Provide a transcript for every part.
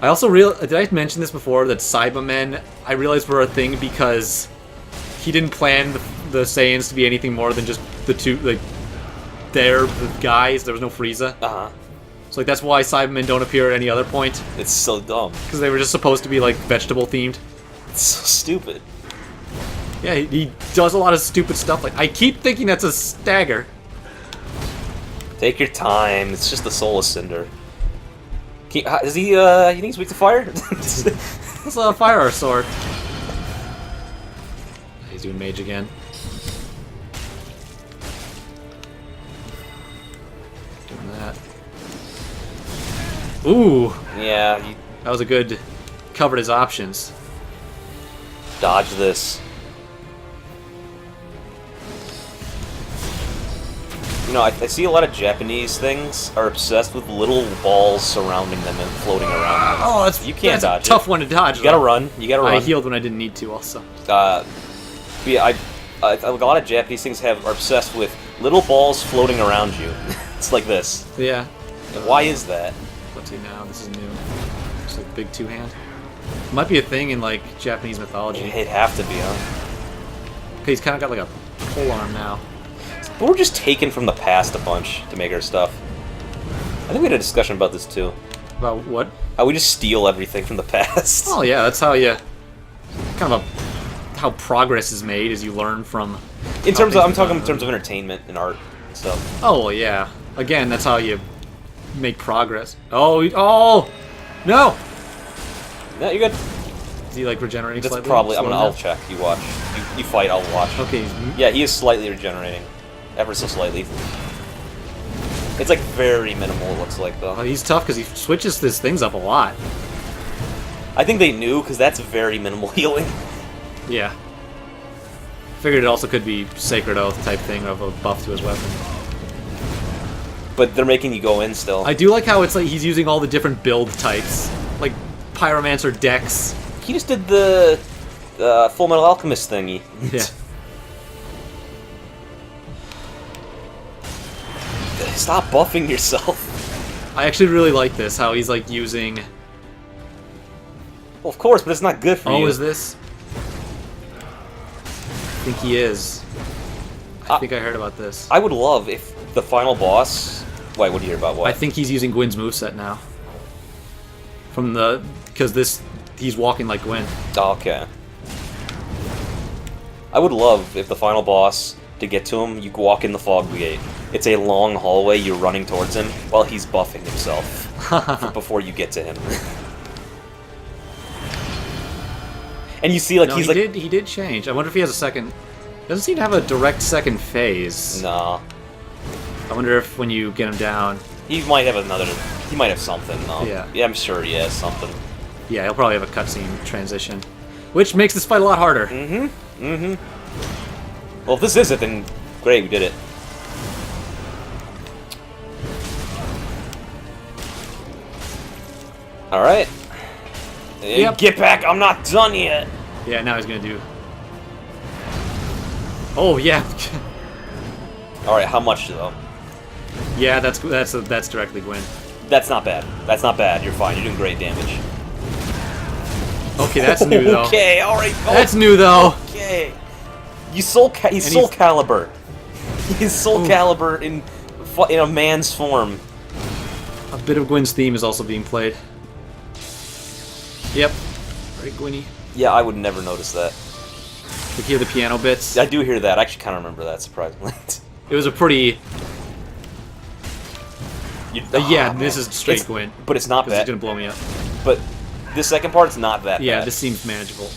I also did I mention this before that Cybermen I realized were a thing because he didn't plan the Saiyans to be anything more than just the two they're the guys. There was no Frieza. So like that's why Cybermen don't appear at any other point. It's so dumb. Because they were just supposed to be like vegetable themed. It's so stupid. Yeah, he does a lot of stupid stuff. Like I keep thinking that's a stagger. Take your time. It's just the soul of Cinder. Is he? You think he's weak to fire? Let's fire our sword. He's doing mage again. Doing that. Ooh. Yeah. That was a good. Covered his options. Dodge this. You know, I see a lot of Japanese things are obsessed with little balls surrounding them and floating around them. Oh, you can't dodge a tough one to dodge. You gotta run. You gotta run. I healed when I didn't need to. Also. Yeah, a lot of Japanese things are obsessed with little balls floating around you. It's like this. Yeah. Why is that? Let's see now. This is new. It's like big two-hand. It might be a thing in like Japanese mythology. It'd have to be, huh? Okay, he's kind of got like a pole arm now. But we're just taken from the past a bunch to make our stuff. I think we had a discussion about this too. About what? How we just steal everything from the past. Oh yeah, that's how you kind of how progress is made as you learn from. In terms of, I'm talking in terms of entertainment and art and stuff. Oh well, yeah. Again, that's how you make progress. Oh no! No, you're good. Is he like regenerating? That's slightly? probably. I'll check. You watch. You fight. I'll watch. Okay. Yeah, he is slightly regenerating, ever so slightly. It's like very minimal. It looks like though. Oh, he's tough because he switches his things up a lot. I think they knew because that's very minimal healing. Yeah. Figured it also could be Sacred Oath type thing of a buff to his weapon. But they're making you go in still. I do like how it's like he's using all the different build types, like Pyromancer Dex. He just did the Full Metal Alchemist thingy. Yeah. Stop buffing yourself. I actually really like this, how he's like using... Well, of course, but it's not good for you. Oh, is this? I think he is. I think I heard about this. I would love if the final boss... Wait, what do you hear about what? I think he's using Gwyn's moveset now. From the... Because this... He's walking like Gwyn. Oh, okay. I would love if the final boss, to get to him, you walk in the fog gate. It's a long hallway, you're running towards him, while he's buffing himself before you get to him. And you see, like, no, he's he did change. I wonder if he has a second... Doesn't seem to have a direct second phase. Nah. I wonder if when you get him down... He might have another... He might have something, though. Yeah. Yeah, I'm sure he has something. Yeah, he'll probably have a cutscene transition. Which makes this fight a lot harder. Mm-hmm. Mm-hmm. Well, if this is it, then great, we did it. Alright. Yep. Get back, I'm not done yet! Yeah, now he's gonna do... Oh, yeah. Alright, how much, though? Yeah, that's directly Gwyn. That's not bad. That's not bad. You're fine. You're doing great damage. Okay, that's new, though. Okay, alright. Oh, that's new, though. Okay. He's Soul Calibur. He's Soul Calibur in a man's form. A bit of Gwyn's theme is also being played. Yep. Very Gwynny. Yeah, I would never notice that. You hear the piano bits? I do hear that. I actually kind of remember that, surprisingly. It was a pretty... yeah, man. this is straight Gwyn. But it's not bad. He's gonna blow me up. But this second part's not that bad. Yeah, this seems manageable.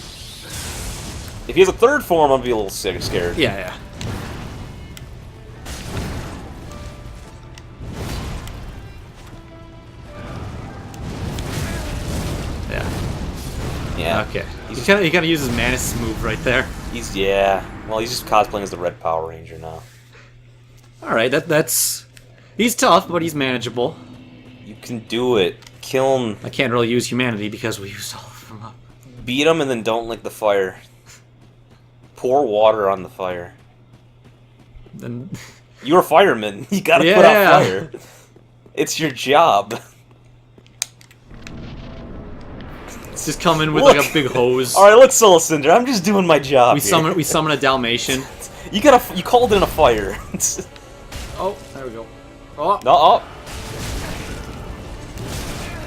If he has a third form, I'm gonna be a little scared. Yeah, yeah. Yeah. Yeah. Okay. He kind of uses Manus' move right there. Well, he's just cosplaying as the Red Power Ranger now. All right, that's. He's tough, but he's manageable. You can do it. Kill him. I can't really use humanity because we used all of them up. Beat him and then don't lick the fire. Pour water on the fire. Then. You're a fireman. You gotta put out fire. It's your job. Just come in with like a big hose. Alright, look, Soul Cinder, I'm just doing my job We summon a Dalmatian. You called in a fire. Oh, there we go. Oh. No, oh.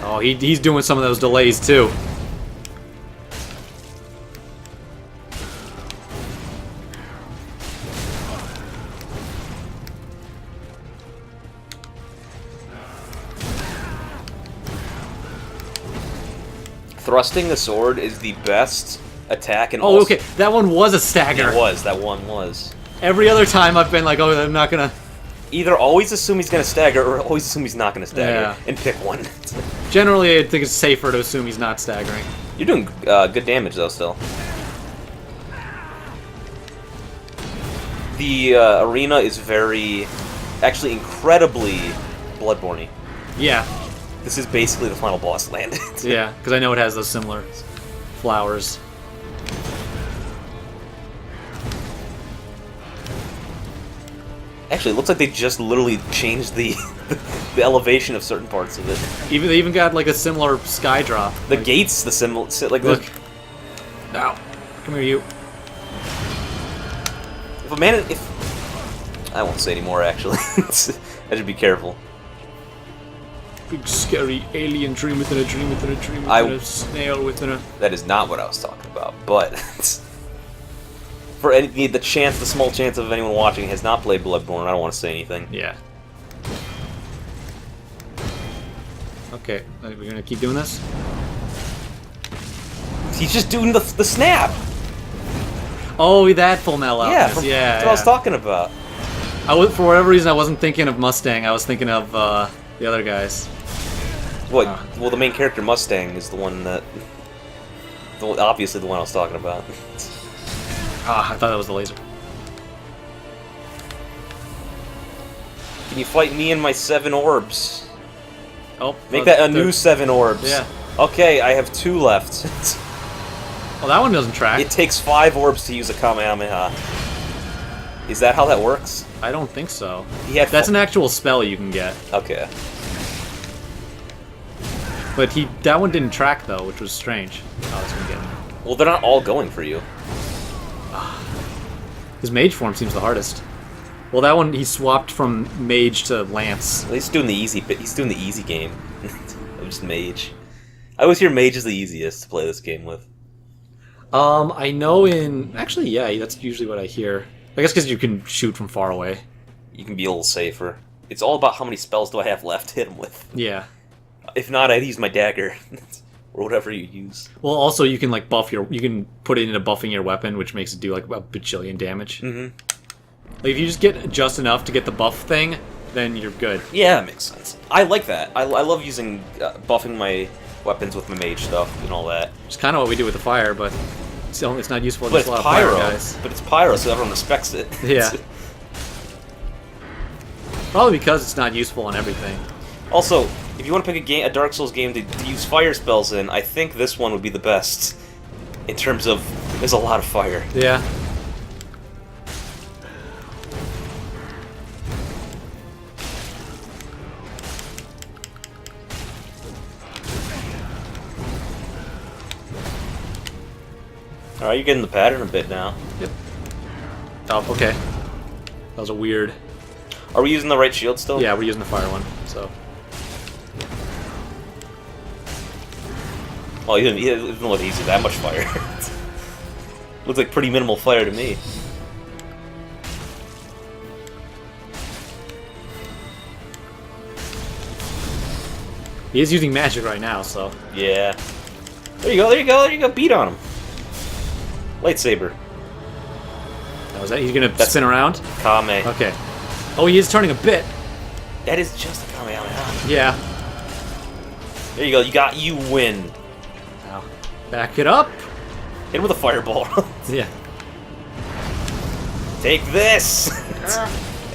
Oh, he's doing some of those delays too. Thrusting the sword is the best attack in all... Oh, okay. That one was a stagger. It was. That one was. Every other time I've been like, oh, I'm not gonna... Either always assume he's gonna stagger, or always assume he's not gonna stagger, Yeah. and pick one. Generally, I think it's safer to assume he's not staggering. You're doing good damage, though, still. The arena is actually incredibly Bloodborne-y. Yeah. This is basically the final boss land. Yeah, because I know it has those similar flowers. Actually, it looks like they just literally changed the the elevation of certain parts of it. They even got like a similar sky drop. The gates, the similar, like Look. Ow. Come here, you. If a man, if I won't say anymore, actually, I should be careful. Big scary alien dream within a dream within a dream within a snail within a... That is not what I was talking about, but for the small chance of anyone watching has not played Bloodborne, I don't want to say anything. Yeah. Okay, we're gonna keep doing this? He's just doing the snap! Oh, that Full Metal Alchemist. Yeah, that's what I was talking about. For whatever reason, I wasn't thinking of Mustang, I was thinking of the other guys. What? Well, the main character Mustang is the one that... obviously the one I was talking about. Ah, I thought that was the laser. Can you fight me and my 7 orbs? Oh, Make that a new 7 orbs. Yeah. Okay, I have 2 left. Oh, that one doesn't track. It takes 5 orbs to use a Kamehameha. Is that how that works? I don't think so. That's an actual spell you can get. Okay. But that one didn't track though, which was strange. I was gonna get him. Well, they're not all going for you. His mage form seems the hardest. Well, that one he swapped from mage to lance. Well, he's doing the easy game. I'm just mage. I always hear mage is the easiest to play this game with. I know actually, yeah, that's usually what I hear. I guess because you can shoot from far away. You can be a little safer. It's all about how many spells do I have left to hit him with. Yeah. If not, I'd use my dagger. Or whatever you use. Well, also you can like you can put it into buffing your weapon, which makes it do like a bajillion damage. Mm-hmm. Like if you just get just enough to get the buff thing, then you're good. Yeah, that makes sense. I like that. I love using buffing my weapons with my mage stuff and all that. It's kind of what we do with the fire, but it's not useful But against it's a lot of pyro. fire guys. But it's pyro, so everyone respects it. Yeah. Probably because it's not useful on everything. Also, if you want to pick a Dark Souls game to use fire spells in, I think this one would be the best. In terms of, there's a lot of fire. Yeah. Alright, you're getting the pattern a bit now. Yep. Oh, okay. That was a weird... Are we using the right shield still? Yeah, we're using the fire one, so... Oh, he didn't look easy, that much fire. Looks like pretty minimal fire to me. He is using magic right now, so... Yeah. There you go, beat on him. Lightsaber. That was that. He's gonna spin around? Kame. Okay. Oh, he is turning a bit. That is just a Kamehameha. Yeah. There you go, you win. Now, back it up. Hit him with a fireball. Yeah. Take this!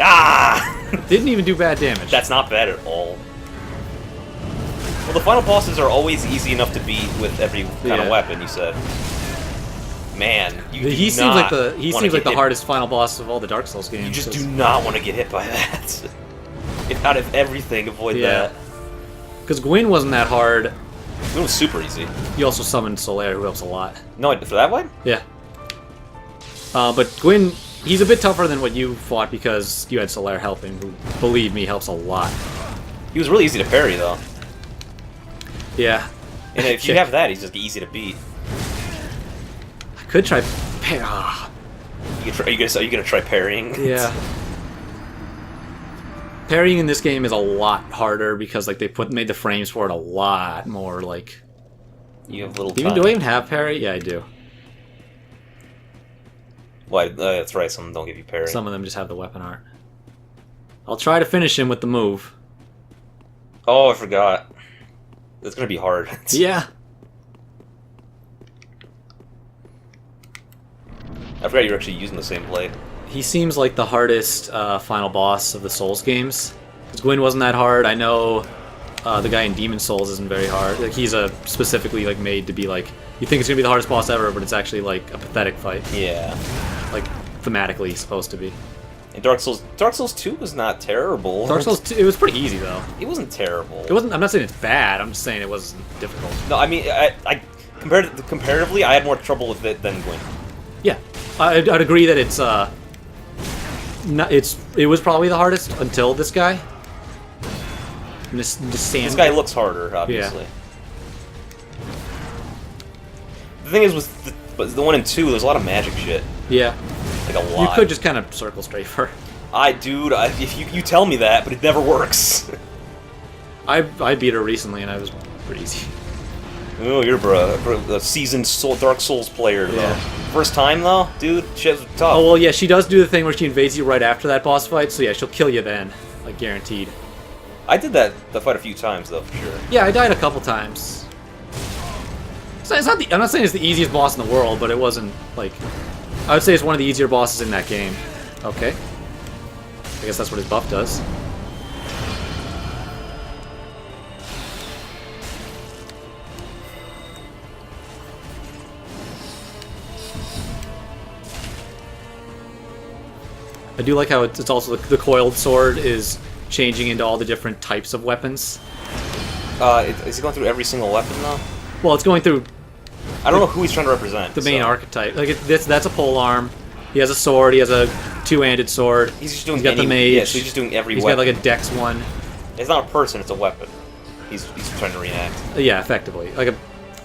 Ah! Didn't even do bad damage. That's not bad at all. Well, the final bosses are always easy enough to beat with every kind of weapon, you said. Man, he seems like the hardest final boss of all the Dark Souls games. You just do not want to get hit by that. Out of everything, avoid that. Because Gwyn wasn't that hard It was super easy. You also summoned Solaire, who helps a lot. No, for that one? Yeah. But Gwyn, he's a bit tougher than what you fought because you had Solaire helping, who, believe me, helps a lot. He was really easy to parry, though. Yeah. And if you have that, he's just easy to beat. I could try... Are you gonna try parrying? Yeah. Parrying in this game is a lot harder because like they made the frames for it a lot more like. You have little time. Do I even have parry? Yeah, I do. Why? That's right. Some don't give you parry. Some of them just have the weapon art. I'll try to finish him with the move. Oh, I forgot. It's gonna be hard. Yeah. I forgot you were actually using the same blade. He seems like the hardest final boss of the Souls games. Because Gwyn wasn't that hard. I know the guy in Demon Souls isn't very hard. Like he's specifically like made to be like you think it's gonna be the hardest boss ever, but it's actually like a pathetic fight. Yeah. Like thematically supposed to be. And Dark Souls 2 was not terrible. Dark Souls 2, it was pretty easy though. It wasn't terrible. It wasn't. I'm not saying it's bad. I'm just saying it wasn't difficult. No, I mean, comparatively, I had more trouble with it than Gwyn. Yeah, I'd agree that it's it was probably the hardest until this guy. This guy looks harder, obviously. Yeah. The thing is, with the 1 and 2, there's a lot of magic shit. Yeah. Like a lot. You could just kind of circle straight for. If you tell me that, but it never works. I beat her recently and I was pretty easy. Oh, you're a seasoned Dark Souls player, though. Yeah. First time, though? Dude, shit's tough. Oh, well, yeah, she does do the thing where she invades you right after that boss fight, so yeah, she'll kill you then. Like, guaranteed. I did the fight a few times, though, for sure. Yeah, I died a couple times. So it's not I'm not saying it's the easiest boss in the world, but it wasn't, like... I would say it's one of the easier bosses in that game. Okay. I guess that's what his buff does. I do like how it's also the coiled sword is changing into all the different types of weapons. Is he going through every single weapon, though? Well, it's going through I don't know who he's trying to represent. the main archetype. Like that's a pole arm. He has a sword. He has a two-handed sword. He's just doing. He's got the mage. Yeah, so he's just doing every He's weapon. got like a dex one. It's not a person; it's a weapon. He's trying to reenact. Yeah, effectively, like a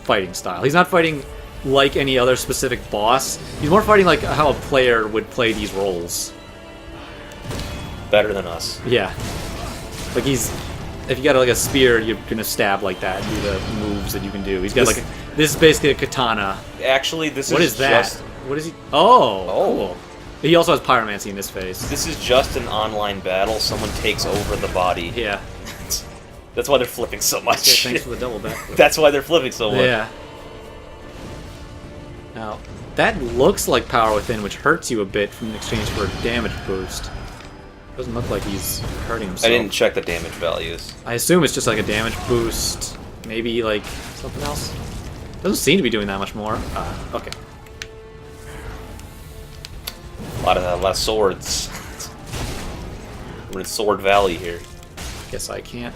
fighting style. He's not fighting like any other specific boss. He's more fighting like how a player would play these roles. Better than us. Yeah, like if you got like a spear, you're gonna stab like that and do the moves that you can do. He's got this is basically a katana. Actually, What is that? Just, what is he? Oh, cool. He also has pyromancy in this phase. This is just an online battle. Someone takes over the body. Yeah. That's why they're flipping so much. Okay, thanks for the double back. That's why they're flipping so much. Yeah. Now, that looks like Power Within, which hurts you a bit in exchange for a damage boost. Doesn't look like he's hurting himself. I didn't check the damage values. I assume it's just like a damage boost. Maybe like something else. Doesn't seem to be doing that much more. Okay. A lot of swords. We're in Sword Valley here. Guess I can't.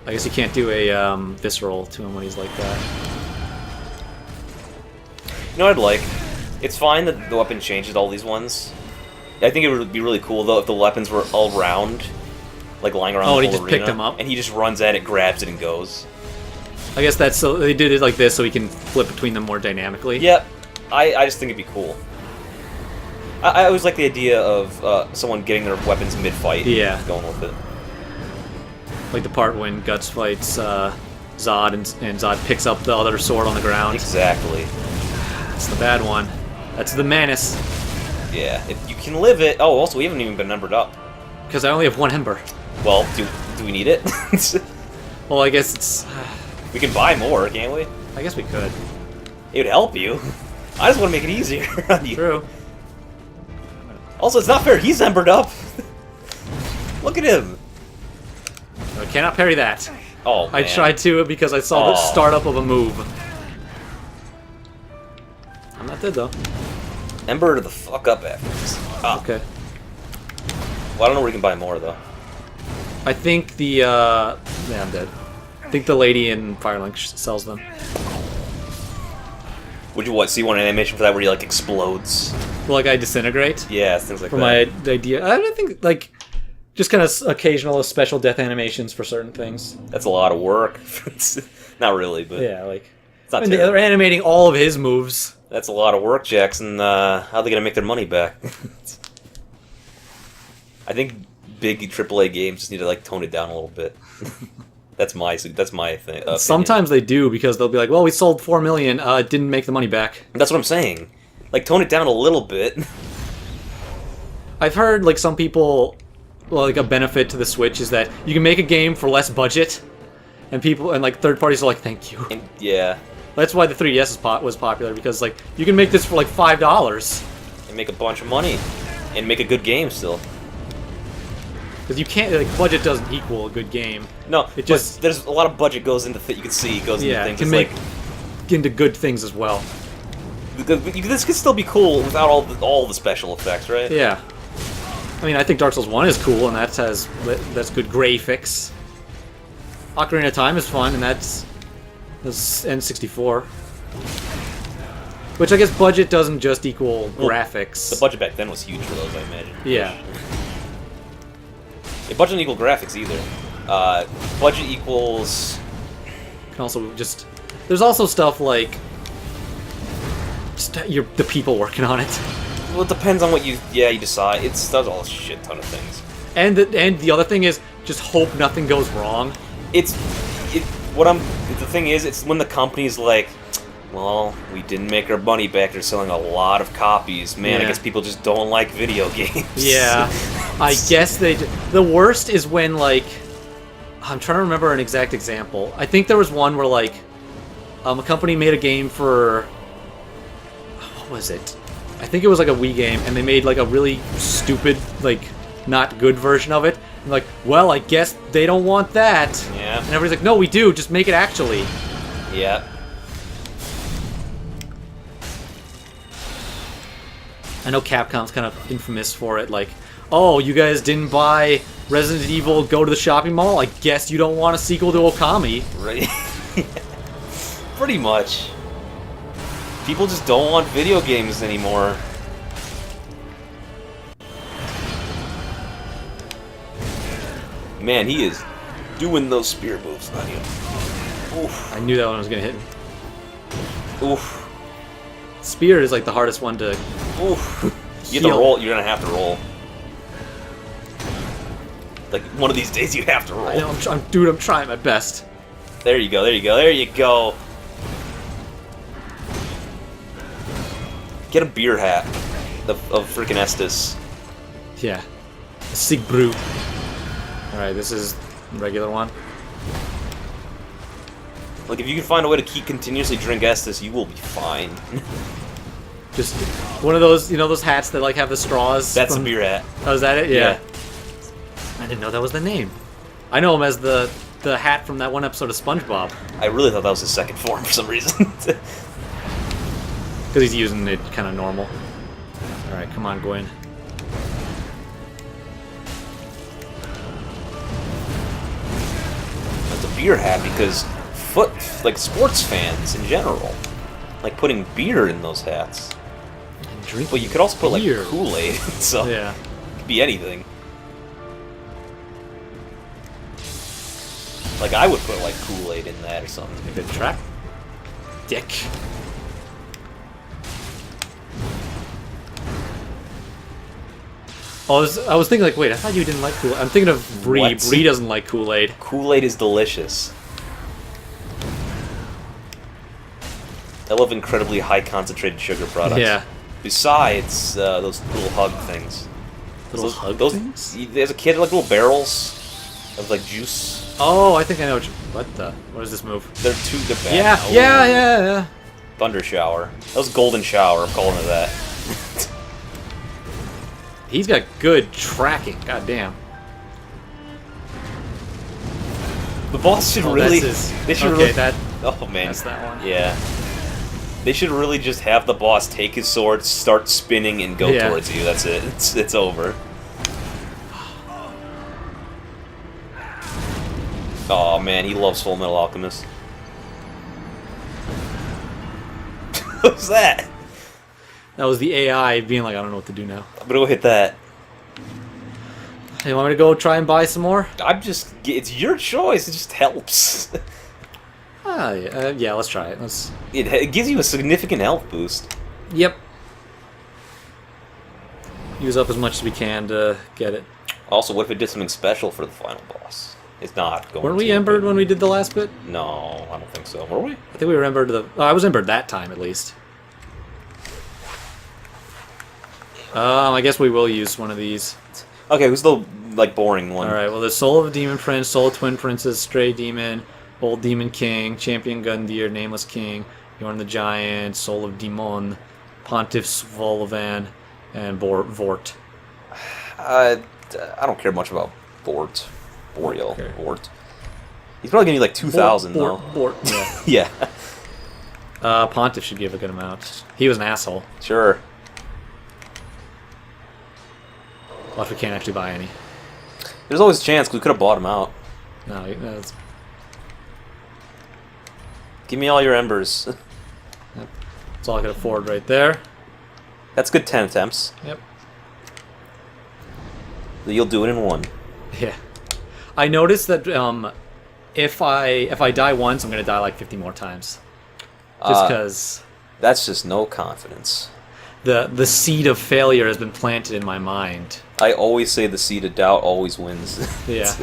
I guess you can't do a visceral to him when he's like that. You know what I'd like? It's fine that the weapon changes all these ones. I think it would be really cool though if the weapons were all round, like lying around the whole he just arena, picked them up? and he just runs at it, grabs it, and goes. I guess that's so they did it like this so he can flip between them more dynamically. Yep. I just think it'd be cool. I always like the idea of someone getting their weapons mid-fight and going with it. Like the part when Guts fights Zod and Zod picks up the other sword on the ground. Exactly. That's the bad one. That's the Manus. Yeah, if you can live it... Oh, also, we haven't even been numbered up. Because I only have one ember. Well, do we need it? Well, I guess it's... We can buy more, can't we? I guess we could. It would help you. I just want to make it easier on you. True. Also, it's not fair. He's embered up. Look at him. I cannot parry that. Oh, man. I tried to because I saw the startup of a move. I'm not dead, though. Ember the fuck up after this. Ah. Okay. Well, I don't know where we can buy more, though. I think the, yeah, I'm dead. I think the lady in Firelink sells them. Would you see one animation for that where he like explodes? Well, like I disintegrate? Yeah, things like for that. My idea. I don't think, like, just kind of occasional special death animations for certain things. That's a lot of work. Not really, but... Yeah, like... It's not they're animating all of his moves. That's a lot of work, Jackson. How are they going to make their money back? I think big AAA games just need to, like, tone it down a little bit. That's my thing. Sometimes they do, because they'll be like, well, we sold 4 million, it didn't make the money back. That's what I'm saying. Like, tone it down a little bit. I've heard, like, some people... Well, like, a benefit to the Switch is that you can make a game for less budget, and people, and, like, third parties are like, thank you. Yeah. That's why the 3DS was popular, because, like, you can make this for, like, $5. And make a bunch of money. And make a good game still. Because you can't, like, budget doesn't equal a good game. No, it just... there's a lot of budget goes into you can see goes into things. Yeah, can make into good things as well. This could still be cool without all the special effects, right? Yeah. I mean, I think Dark Souls 1 is cool, and that's good graphics. Ocarina of Time is fun, and that's N64. Which I guess budget doesn't just equal graphics. The budget back then was huge for those, I imagine. Yeah. Budget doesn't equal graphics either. Budget equals... You can also just... There's also stuff like... the people working on it. Well, it depends on what you decide. It does all a shit ton of things. And the other thing is, just hope nothing goes wrong. The thing is, it's when the company's like, well, we didn't make our money back, they're selling a lot of copies. Man, I guess people just don't like video games. Yeah. I guess the worst is when, like, I'm trying to remember an exact example. I think there was one where, like, a company made a game for, what was it? I think it was like a Wii game, and they made like a really stupid, like, not good version of it. And like, well, I guess they don't want that. Yeah. And everybody's like, no, we do. Just make it actually. Yeah. I know Capcom's kind of infamous for it. Like, oh, you guys didn't buy Resident Evil Go to the Shopping Mall? I guess you don't want a sequel to Okami. Right. Pretty much. People just don't want video games anymore. Man, he is doing those spear moves on you. Oof. I knew that one was gonna hit me. Oof. Spear is like the hardest one to. Oof. You have to roll. You're gonna have to roll. Like one of these days, you have to roll. I know, I'm trying my best. There you go. There you go. There you go. Get a beer hat of freaking Estus. Yeah. Sig Brew. Alright, this is the regular one. Like, if you can find a way to continuously drink Estus, you will be fine. Just one of those, you know, those hats that, like, have the straws? That's a beer hat. Oh, is that it? Yeah. I didn't know that was the name. I know him as the hat from that one episode of SpongeBob. I really thought that was his second form for some reason. Because he's using it kind of normal. Alright, come on, Gwyn. It's a beer hat because sports fans in general like putting beer in those hats. But you could also put like Kool-Aid, so yeah, it could be anything. Like I would put like Kool-Aid in that or something. A good track. Dick. Oh, I was thinking like, wait, I thought you didn't like Kool-Aid. I'm thinking of Bree. What? Bree doesn't like Kool-Aid. Kool-Aid is delicious. I love incredibly high concentrated sugar products. Yeah. Besides those little hug things. Little hug things? There's a kid like little barrels of like juice. Oh, I think I know what is this move? They're bad. Yeah. Thunder shower. That was golden shower. I'm calling it that. He's got good tracking. God damn. The boss should really. They should really. Oh man, that's that one. Yeah. They should really just have the boss take his sword, start spinning, and go towards you. That's it. It's over. Oh man, he loves Full Metal Alchemist. What's that? That was the AI being like, I don't know what to do now. I'm gonna go hit that. Hey, you want me to go try and buy some more? It's your choice. It just helps. Yeah, let's try it. It gives you a significant health boost. Yep. Use up as much as we can to get it. Also, what if it did something special for the final boss? It's not going. Weren't we embered when we did the last bit? No, I don't think so. Were we? I think we were embered I was embered that time, at least. I guess we will use one of these. Okay, who's the, like, boring one? Alright, well, there's Soul of a Demon Prince, Soul of Twin Princess, Stray Demon, Old Demon King, Champion Gundyr, Nameless King, Yorn the Giant, Soul of Demon, Pontiff Svolovan, and Vort. I don't care much about Vort. Boreal. Okay. Vort. He's probably gonna be like 2,000, though. Vort, yeah. Yeah. Pontiff should give a good amount. He was an asshole. Sure. Watch, we can't actually buy any. There's always a chance, because we could have bought him out. No, that's... Give me all your embers. That's all I could afford right there. That's good 10 attempts. Yep. You'll do it in one. Yeah. I noticed that if I die once, I'm gonna die like 50 more times. Just because that's just no confidence. The seed of failure has been planted in my mind. I always say the seed of doubt always wins. Yeah.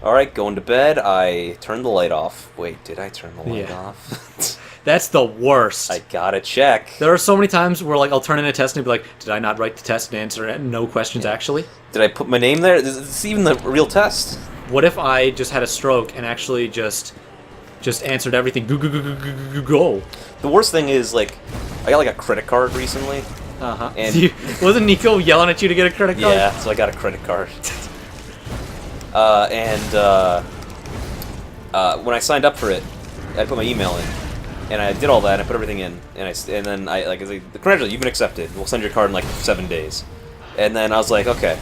Alright, going to bed. I turned the light off. Wait, did I turn the light off? That's the worst. I gotta check. There are so many times where like I'll turn in a test and be like, did I not write the test and answer no questions actually? Did I put my name there? Is this even the real test? What if I just had a stroke and actually just answered everything? Go. The worst thing is, like, I got like a credit card recently. Uh-huh. And wasn't Nico yelling at you to get a credit card? Yeah, so I got a credit card. When I signed up for it, I put my email in, and I did all that, and I put everything in, and then I like, the credential, you've been accepted. We'll send your card in like 7 days. And then I was like, okay,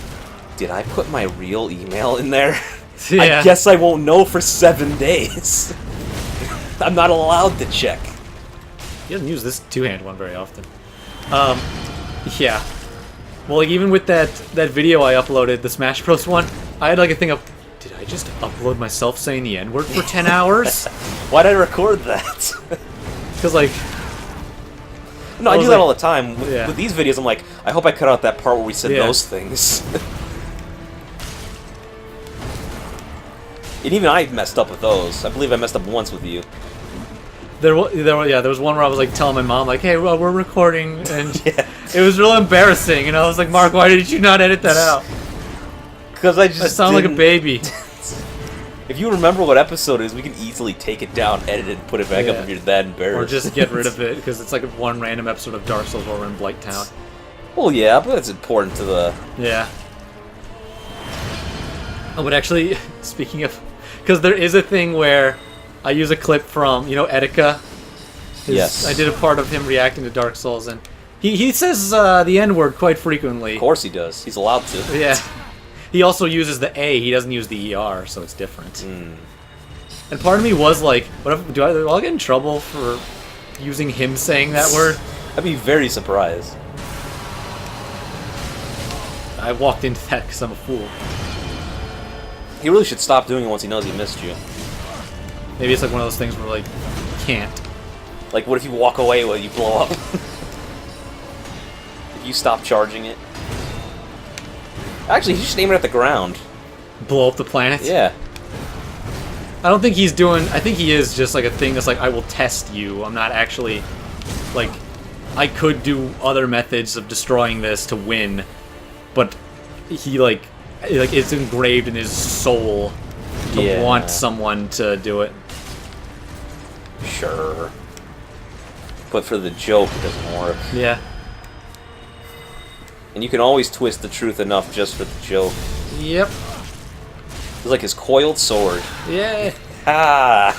did I put my real email in there? Yeah. I guess I won't know for 7 days. I'm not allowed to check. He doesn't use this two-hand one very often. Yeah. Well, like, even with that video I uploaded, the Smash Bros. One, I had like a thing of, did I just upload myself saying the N-word for 10 hours? Why'd I record that? Because, like... No, I do that all the time. Yeah. With these videos, I'm like, I hope I cut out that part where we said Yeah. those things. And even I messed up with those. I believe I messed up once with you. There was one where I was like telling my mom, like, hey, well, we're recording, and Yeah. it was real embarrassing, and I was like, Mark, why did you not edit that out? Because I just I sound like a baby. If you remember what episode it is, we can easily take it down, edit it, and put it back up if you're that embarrassed. Or just get rid of it, because it's like one random episode of Dark Souls where we're in Blight Town. Well, yeah, but it's important to the... Yeah. Oh, but actually, speaking of... Because there is a thing where I use a clip from, you know, Etika? Yes. I did a part of him reacting to Dark Souls, and he says the N-word quite frequently. Of course he does. He's allowed to. Yeah. He also uses the A, he doesn't use the ER, so it's different. Mm. And part of me was like, what if, will I get in trouble for using him saying that word? I'd be very surprised. I walked into that because I'm a fool. He really should stop doing it once he knows he missed you. Maybe it's like one of those things where, like, you can't. Like, what if you walk away while you blow up? If you stop charging it? Actually, he should aim it at the ground. Blow up the planet? Yeah. I don't think he's doing... I think he is just, like, a thing that's like, I will test you. I'm not actually... Like, I could do other methods of destroying this to win, but he, like it's engraved in his soul to want someone to do it. Sure. But for the joke, it doesn't work. Yeah. And you can always twist the truth enough just for the joke. Yep. It's like his coiled sword. Yeah. Ah!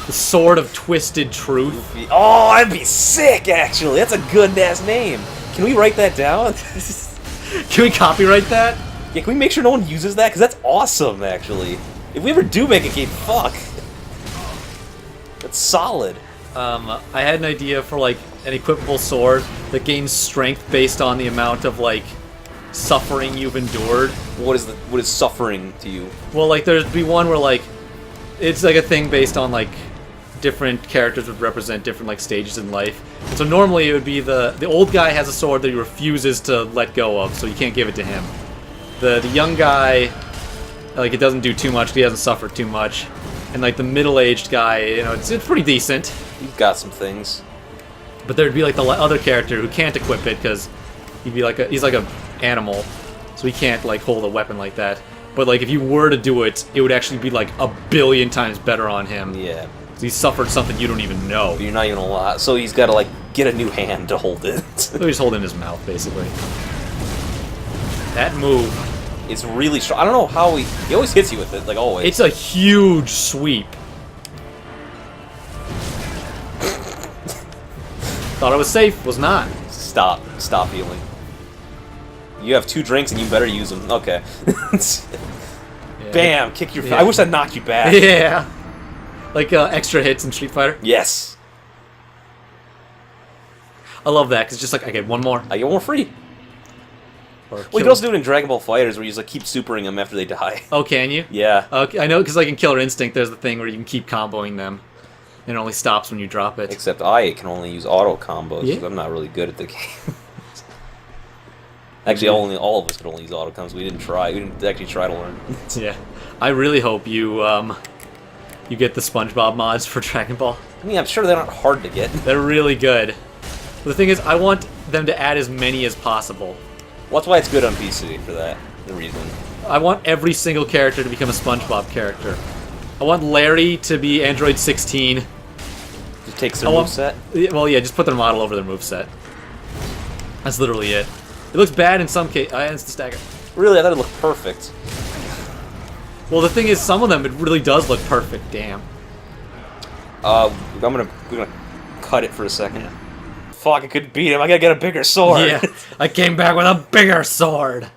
The Sword of Twisted Truth. Oh, that'd be sick, actually! That's a good-ass name! Can we write that down? Can we copyright that? Yeah, can we make sure no one uses that? Because that's awesome, actually. If we ever do make a game, fuck. That's solid. I had an idea for like an equipable sword that gains strength based on the amount of like suffering you've endured. What is suffering to you? Well, like there'd be one where like it's like a thing based on like different characters would represent different like stages in life. And so normally it would be the old guy has a sword that he refuses to let go of, so you can't give it to him. The young guy, like it doesn't do too much, he hasn't suffered too much. And like the middle-aged guy, you know, it's pretty decent. He's got some things. But there'd be like the other character who can't equip it because he's like a animal, so he can't like hold a weapon like that. But like if you were to do it, it would actually be like 1,000,000,000 times better on him. Yeah. So he suffered something you don't even know. But you're not even allowed. So he's got to like get a new hand to hold it. So he's holding his mouth basically. That move. It's really strong. I don't know how he always hits you with it, like always. It's a huge sweep. Thought I was safe, was not. Stop healing. You have 2 drinks and you better use them. Okay. Yeah. Bam! Kick your. Yeah. I wish that knocked you back. Yeah. Like extra hits in Street Fighter. Yes. I love that because it's just like I get one more. I get one free. Or Well, you can also do it in Dragon Ball FighterZ where you just like keep supering them after they die. Oh, can you? Yeah. Okay, I know because like in Killer Instinct, there's the thing where you can keep comboing them. And it only stops when you drop it. Except I can only use auto combos because Yeah. I'm not really good at the game. Actually, all of us could only use auto combos. We didn't try. We didn't actually try to learn. Yeah. I really hope you you get the SpongeBob mods for Dragon Ball. I mean, I'm sure they're not hard to get. They're really good. But the thing is, I want them to add as many as possible. Well, that's why it's good on PC for that the reason. I want every single character to become a SpongeBob character. I want Larry to be Android 16. Just takes their moveset. Well, yeah, just put their model over their moveset. That's literally it. It looks bad in some cases. It's the stagger. Really, I thought it looked perfect. Well, the thing is, some of them, it really does look perfect. Damn. We're gonna cut it for a second. Yeah. Fuck, I couldn't beat him. I gotta get a bigger sword. Yeah, I came back with a bigger sword.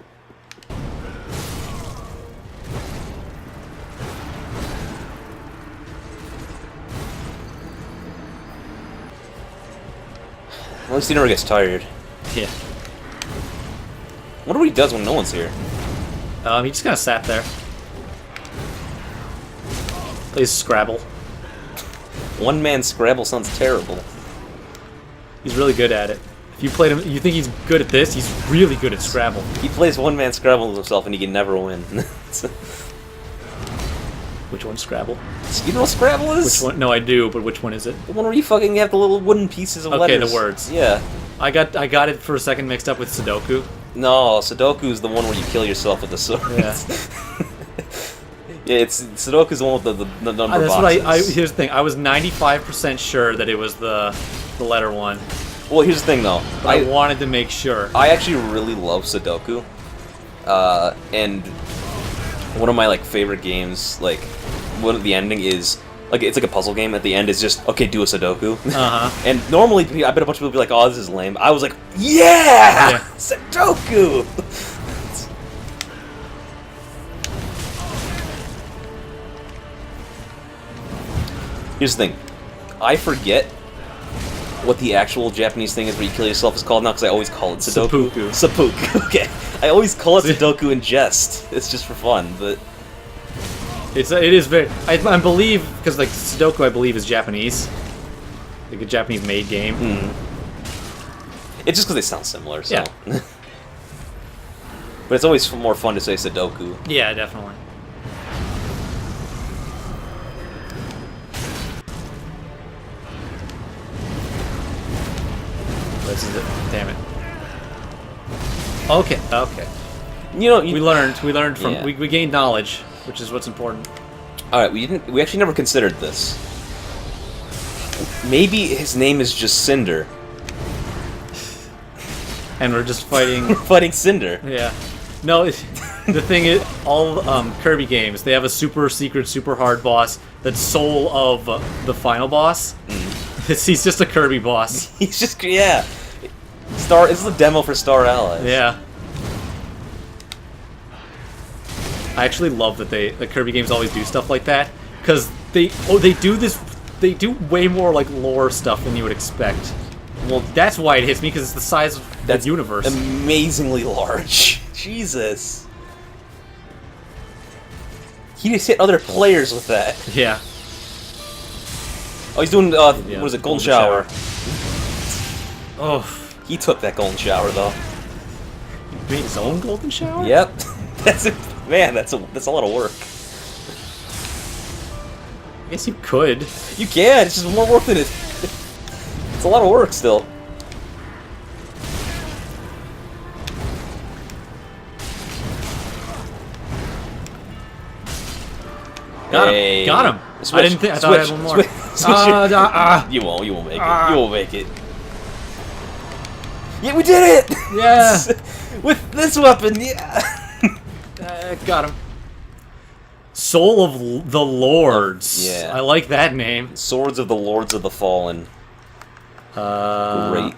At least he never gets tired. Yeah. I wonder what he does when no one's here. He just kind of sat there. Plays Scrabble. One-man Scrabble sounds terrible. He's really good at it. If you played him, you think he's good at this? He's really good at Scrabble. He plays one-man Scrabble with himself and he can never win. Which one's Scrabble? You know what Scrabble is? Which one? No, I do, but which one is it? The one where you fucking have the little wooden pieces of Okay, letters. the words. Yeah. I got it for a second mixed up with Sudoku. No, Sudoku's the one where you kill yourself with the sword. Yeah. Yeah, Sudoku's the one with the number That's boxes. what here's the thing. I was 95% sure that it was the letter one. Well, here's the thing, though. But I wanted to make sure. I actually really love Sudoku, and one of my favorite games, one of the ending is it's like a puzzle game. At the end, is just okay, do a Sudoku. And normally, I bet a bunch of people would be like, "Oh, this is lame." I was like, "Yeah, Sudoku." Here's the thing, I forget what the actual Japanese thing is where you kill yourself is called now because I always call it Sudoku. Seppuku. Okay, I always call it Sudoku in jest. It's just for fun, but it is very. I believe because Sudoku, I believe, is Japanese, like a Japanese-made game. It's just because they sound similar. So. Yeah. But it's always more fun to say Sudoku. Yeah, definitely. This is it. Damn it. Okay. Okay. You know, we learned from Yeah. we gained knowledge, which is what's important. All right, we actually never considered this. Maybe his name is just Cinder. And we're just fighting. We're fighting Cinder. Yeah. No, the thing is, all Kirby games, they have a super secret, super hard boss that's soul of the final boss. He's just a Kirby boss. He's just, yeah. This is the demo for Star Allies. Yeah. I actually love that the Kirby games always do stuff like that, because they do way more like lore stuff than you would expect. Well, that's why it hits me, because it's the size of the universe. Amazingly large. Jesus. He just hit other players with that. Yeah. Oh, he's doing, what is it, Golden Shower. Oh. He took that Golden Shower, though. He made his own Golden Shower? Yep. That's it. Man, that's a lot of work. I guess you could. You can, it's just more work than it. It's a lot of work, still. Got him. Hey. Got him. Switch, I didn't think. I thought I had one more. You won't. You won't make it. You won't make it. Yeah, we did it. Yeah. With this weapon. Yeah. Got him. Soul of the Lords. Yeah. I like that name. Swords of the Lords of the Fallen. Great.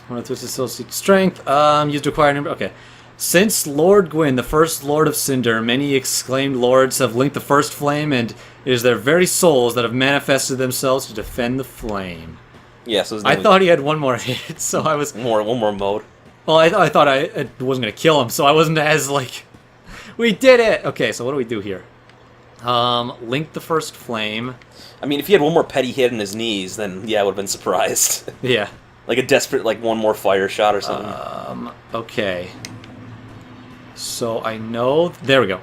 One of twisted associate strength. Used to acquire number. Okay. Since Lord Gwyn, the first Lord of Cinder, many exclaimed lords have linked the first flame, and it is their very souls that have manifested themselves to defend the flame. Yeah, so I thought he had one more hit, so I was... one more mode. Well, I thought I wasn't going to kill him, so I wasn't as, like... We did it! Okay, so what do we do here? Link the first flame. I mean, if he had one more petty hit in his knees, then yeah, I would have been surprised. Yeah. Like a desperate, like, one more fire shot or something. Okay. So I know... There we go.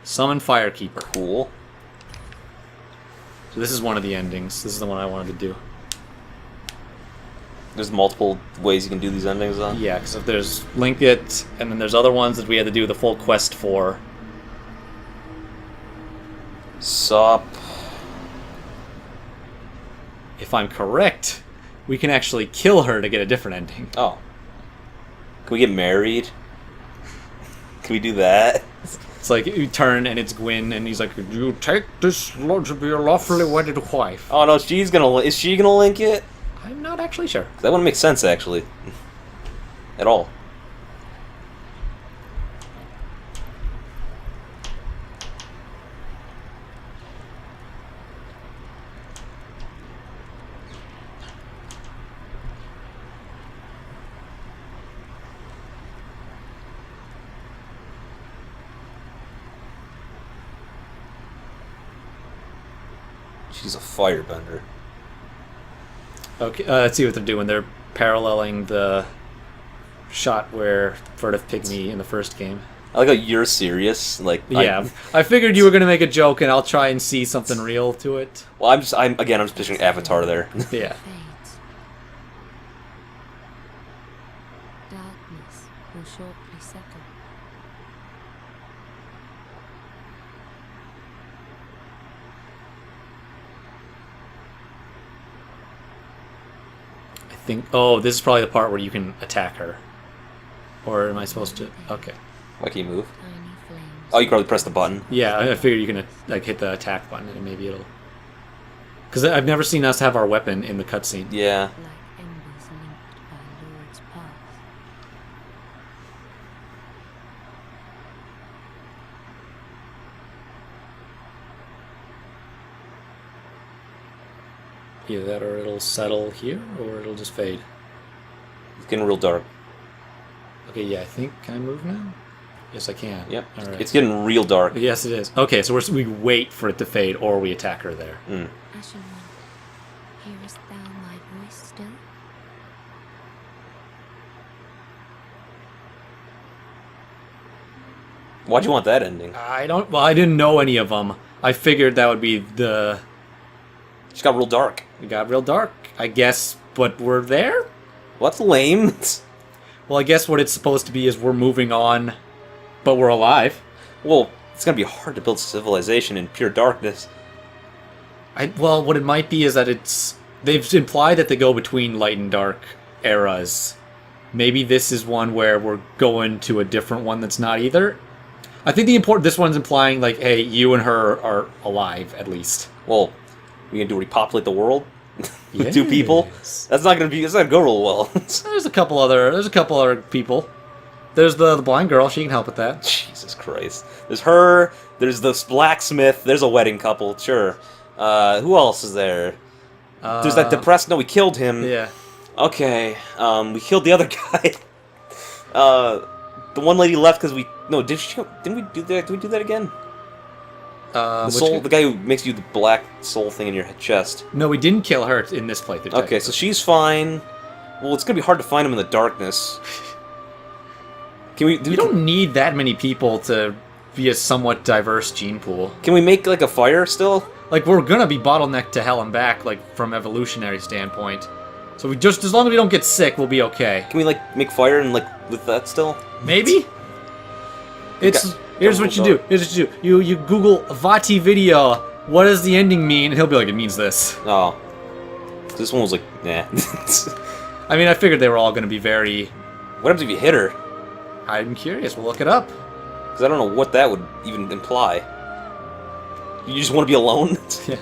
Summon Firekeeper. Cool. So this is one of the endings. This is the one I wanted to do. There's multiple ways you can do these endings, though? Yeah, because if there's Link It, and then there's other ones that we had to do the full quest for. Sop. If I'm correct, we can actually kill her to get a different ending. Oh. Can we get married? Can we do that? It's like you turn and it's Gwyn, and he's like, "You take this lord to be your lawfully wedded wife." Oh no, is she gonna link it? I'm not actually sure. That wouldn't make sense, actually. At all. She's a firebender. Okay, let's see what they're doing. They're paralleling the shot where Furtive Pygmy in the first game. I like how you're serious. Like, yeah, I figured you were gonna make a joke, and I'll try and see something real to it. Well, I'm just picturing Avatar there. Yeah. Darkness will shortly settle. I think. Oh, this is probably the part where you can attack her. Or am I supposed to? Okay. Why can't you move? Tiny flames. Oh, you can probably press the button. Yeah, I figured you can like hit the attack button, and maybe it'll. Because I've never seen us have our weapon in the cutscene. Yeah. Like embers linked by Lord's path. Either that, or it'll settle here, or it'll just fade. It's getting real dark. Okay, yeah, I think. Can I move now? Yes, I can. Yep. All right. It's getting real dark. Yes, it is. Okay, so we wait for it to fade, or we attack her there. Mm. Ashen one, hearest thou my voice still? Why'd you want that ending? I don't. Well, I didn't know any of them. I figured that would be the. It got real dark. It got real dark, I guess, but we're there? Well, that's lame. Well, I guess what it's supposed to be is we're moving on, but we're alive. Well, it's gonna be hard to build civilization in pure darkness. Well, what it might be is that they've implied that they go between light and dark eras. Maybe this is one where we're going to a different one that's not either. I think this one's implying, like, hey, you and her are alive, at least. Well, we gonna repopulate the world with 2 Yes. people? That's not gonna go real well. There's a couple other people. There's the blind girl. She can help with that. Jesus Christ. There's her. There's this blacksmith. There's a wedding couple. Sure. Who else is there? There's that depressed... No, we killed him. Yeah. Okay. We killed the other guy. The one lady left because we... No, didn't we do that? Did we do that again? The soul... The guy who makes you the black soul thing in your chest. No, we didn't kill her in this playthrough. Okay, so she's fine. Well, it's gonna be hard to find him in the darkness. Can we... You don't need that many people to be a somewhat diverse gene pool. Can we make, like, a fire still? Like, we're gonna be bottlenecked to hell and back, like, from evolutionary standpoint. So we just... As long as we don't get sick, we'll be okay. Can we, like, make fire and, like, with that still? Maybe? Here's what you do. Here's what you do. You Google Vati video, what does the ending mean? And he'll be like, it means this. Oh. This one was like, nah. I mean, I figured they were all gonna be very... What happens if you hit her? I'm curious. We'll look it up. Because I don't know what that would even imply. You just want to be alone? Yeah.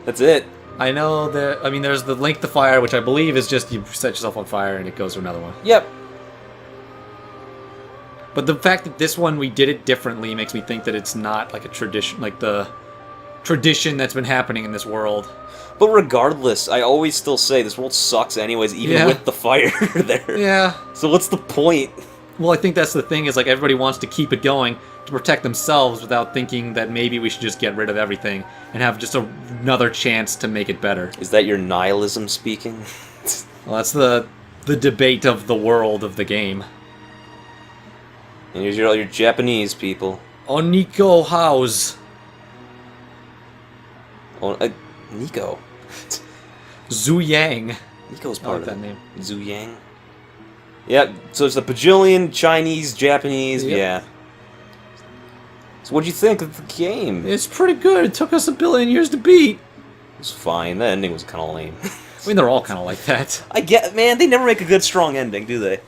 That's it. I know that... I mean, there's the link to fire, which I believe is just you set yourself on fire and it goes to another one. Yep. But the fact that this one we did it differently makes me think that it's not like a tradition, like the tradition that's been happening in this world. But regardless, I always still say this world sucks anyways, even with the fire there. Yeah. So what's the point? Well, I think that's the thing, is like everybody wants to keep it going to protect themselves without thinking that maybe we should just get rid of everything and have just another chance to make it better. Is that your nihilism speaking? Well, that's the debate of the world of the game. And here's all your Japanese people. Oniko House. Oh, Nico. Zhu Yang. Nico's I part like of that it. name. Zhu Yang. Yeah, so it's the bajillion, Chinese, Japanese, Yep. yeah. So what'd you think of the game? It's pretty good. It took us 1 billion years to beat. It was fine. The ending was kind of lame. I mean, they're all kind of like that. I get, man, they never make a good, strong ending, do they?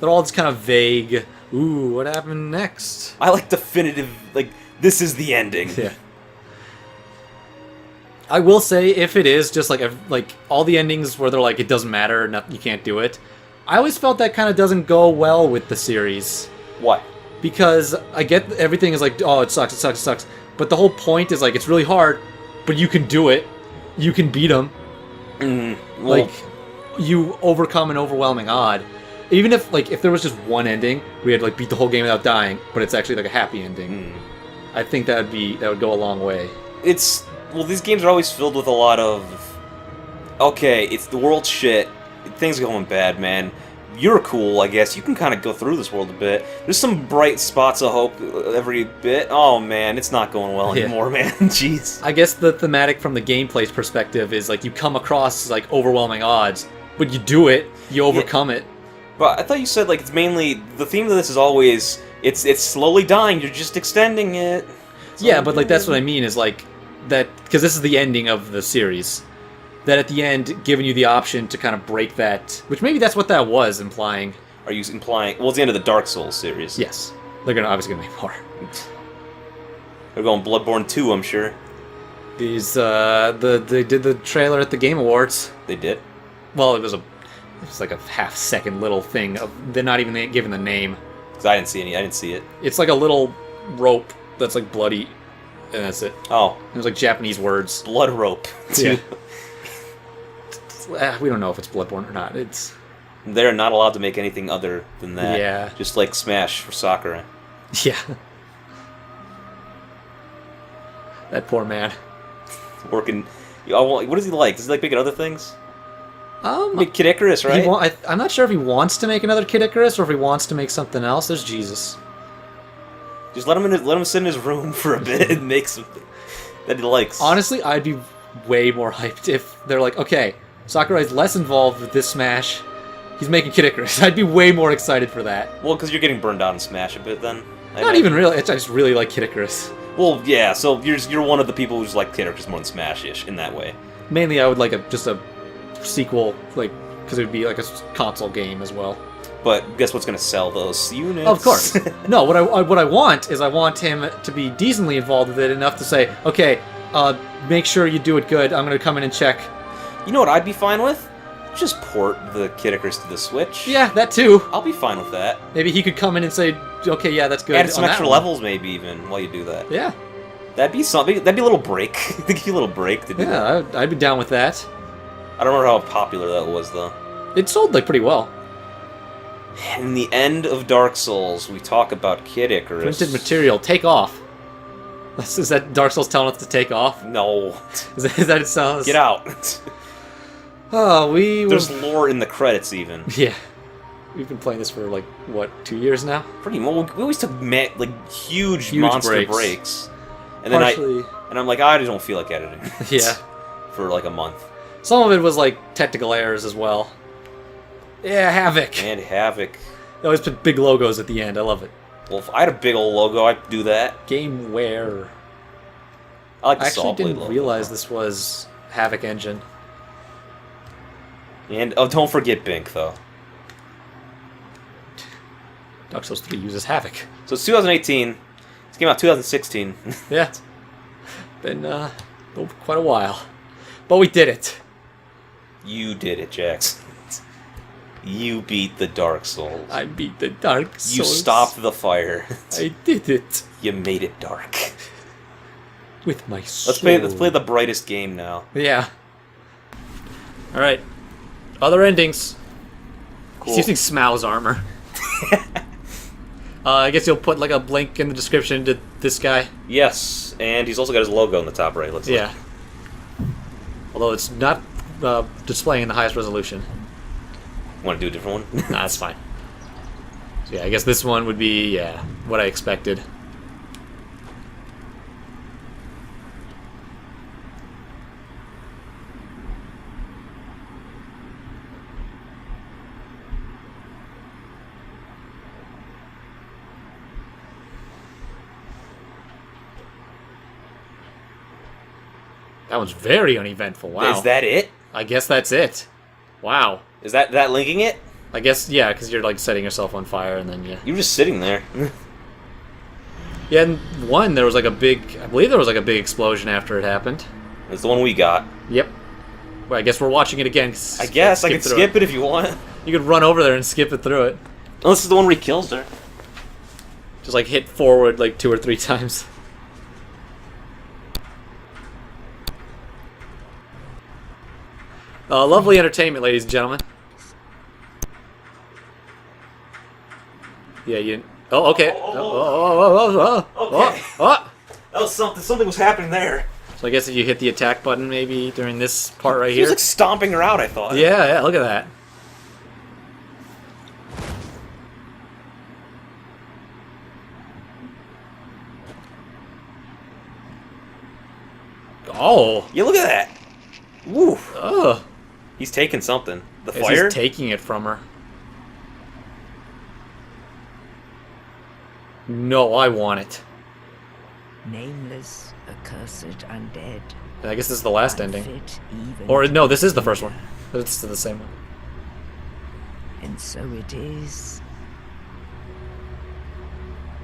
They're all just kind of vague. Ooh, what happened next? I like definitive, like, this is the ending. Yeah. I will say, if it is just like all the endings where they're like, it doesn't matter, you can't do it, I always felt that kind of doesn't go well with the series. Why? Because I get everything is like, oh, it sucks, it sucks, it sucks. But the whole point is like, it's really hard, but you can do it. You can beat them. Well, Like, you overcome an overwhelming odd. Even if, like, if there was just one ending, we had, like, beat the whole game without dying, but it's actually, like, a happy ending. I think that would go a long way. well, these games are always filled with a lot of, okay, it's the world's shit, things are going bad, man. You're cool, I guess. You can kind of go through this world a bit. There's some bright spots of hope every bit. Oh, man, it's not going well anymore, man. Jeez. I guess the thematic from the gameplay's perspective is, like, you come across, like, overwhelming odds, but you do it, you overcome it. But I thought you said, like, it's mainly... The theme of this is always... It's slowly dying, you're just extending it. Yeah, but, like, that's what I mean, is, like, that... Because this is the ending of the series. That at the end, giving you the option to kind of break that... Which maybe that's what that was implying. Are you implying... Well, it's the end of the Dark Souls series. Yes. They're obviously going to make more. They're going Bloodborne 2, I'm sure. They did the trailer at the Game Awards. They did? Well, it was like a half-second little thing. They're not even given the name. 'Cause I didn't see it. It's like a little rope that's like bloody, and that's it. Oh. It was like Japanese words. Blood rope. Yeah. We don't know if it's Bloodborne or not. It's... They're not allowed to make anything other than that. Yeah. Just like Smash for Sakura. Yeah. That poor man. Working... What does he like? Does he like making other things? Make Kid Icarus, right? I'm not sure if he wants to make another Kid Icarus or if he wants to make something else. There's Jesus. Just let him sit in his room for a bit and make something that he likes. Honestly, I'd be way more hyped if they're like, okay, Sakurai's less involved with this Smash. He's making Kid Icarus. I'd be way more excited for that. Well, because you're getting burned out in Smash a bit then. Not even really. I just really like Kid Icarus. Well, yeah, so you're one of the people who just like Kid Icarus more than Smash-ish in that way. Mainly, I would like just a sequel, like, because it would be like a console game as well. But guess what's going to sell those units? Of course. No, what I want is I want him to be decently involved with it enough to say, okay, make sure you do it good. I'm going to come in and check. You know what I'd be fine with? Just port the Kid Icarus to the Switch. Yeah, that too. I'll be fine with that. Maybe he could come in and say, okay, yeah, that's good. Add some on that extra one. levels, maybe, even, while you do that. Yeah. That'd be something. That'd be a little break. Give you a little break to do that. Yeah, I'd be down with that. I don't remember how popular that was, though. It sold, like, pretty well. In the end of Dark Souls, we talk about Kid Icarus. Printed material, take off. Is that Dark Souls telling us to take off? No. Is that it sounds? Get out. Oh, There's lore in the credits, even. Yeah. We've been playing this for, like, what, 2 years now? Pretty much. We always took, like, huge monster breaks. And then I'm like, I just don't feel like editing. Yeah. For, like, a month. Some of it was, like, technical errors as well. Yeah, Havoc. And Havoc. They always put big logos at the end. I love it. Well, if I had a big old logo, I'd do that. Gameware. I like the I actually Saw Blade didn't logo. realize this was Havoc Engine. And don't forget Bink, though. Dark Souls 3 uses Havoc. So it's 2018. This came out 2016. Yeah. Been quite a while. But we did it. You did it, Jax. You beat the Dark Souls. I beat the Dark Souls. You stopped the fire. I did it. You made it dark. With my soul. Let's play the brightest game now. Yeah. Alright. Other endings. Cool. He's using Smau's armor. I guess you'll put like a link in the description to this guy. Yes, and he's also got his logo in the top right. Looks Yeah. Although it's not displaying in the highest resolution. Want to do a different one? Nah, that's fine. So yeah, I guess this one would be, yeah, what I expected. That one's very uneventful. Wow. Is that it? I guess that's it. Wow. Is that linking it? I guess, yeah, because you're like setting yourself on fire and then You were just sitting there. Yeah, and one, there was like a big, I believe there was like a big explosion after it happened. It's the one we got. Yep. Well, I guess we're watching it again. I guess I can skip it if you want. You could run over there and skip it through it. Oh, this is the one where he kills her. Just like hit forward like 2 or 3 times. Lovely entertainment, ladies and gentlemen. Yeah, you... Oh, okay. Okay. That was something. Something was happening there. So I guess if you hit the attack button maybe during this part right He here. was like stomping her out, I thought. Yeah, look at that. Oh. Yeah, look at that. Woo. Ugh. He's taking something. The He's fire? taking it from her. No, I want it. Nameless, accursed undead. I guess this is the last ending. unfit even Or, to no, this is the be first one. here. It's the same one. And so it is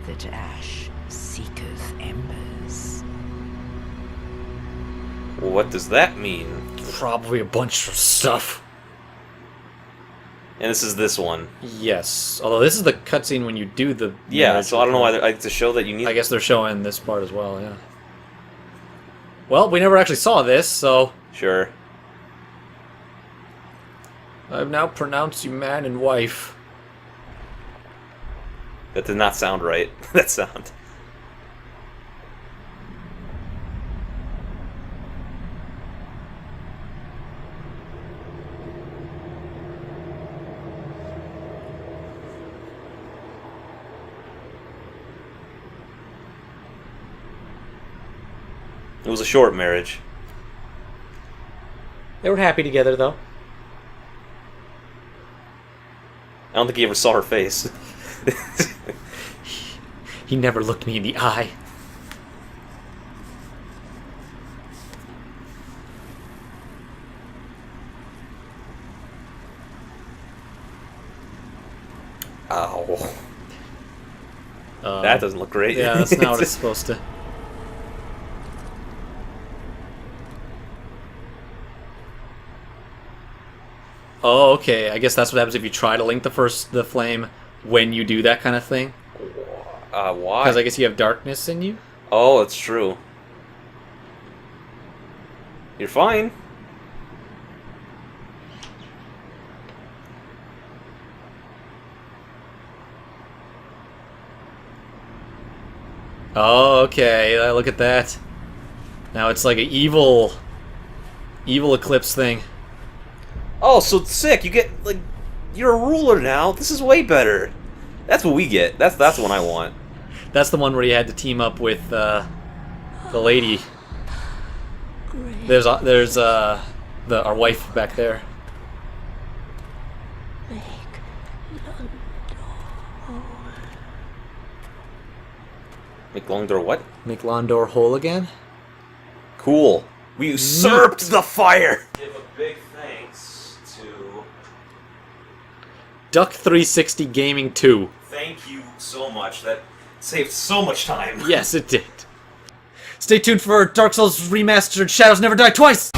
that ash seeketh embers. What does that mean? Probably a bunch of stuff. And this is this one. Yes. Although this is the cutscene when you do the... Yeah, marriage so I don't know why ritual. to show that you need. I guess they're showing this part as well, yeah. Well, we never actually saw this, so... Sure. I've now pronounced you man and wife. That did not sound right. That sound. It was a short marriage. They were happy together, though. I don't think he ever saw her face. He never looked me in the eye. Ow. That doesn't look great. Yeah, that's not what it's supposed to. Oh, okay. I guess that's what happens if you try to link the flame when you do that kind of thing. Why? Because I guess you have darkness in you. Oh, that's true. You're fine. Oh, okay. Look at that. Now it's like an evil eclipse thing. Oh, so sick! You get like, you're a ruler now. This is way better. That's what we get. That's the one I want. That's the one where you had to team up with the lady. There's our wife back there. Make Longdoor what? Make Londor whole again. Cool. We usurped the fire. Give a big thanks to Duck 360 Gaming 2. Thank you so much. That saved so much time. Yes, it did. Stay tuned for Dark Souls Remastered Shadows Never Die Twice!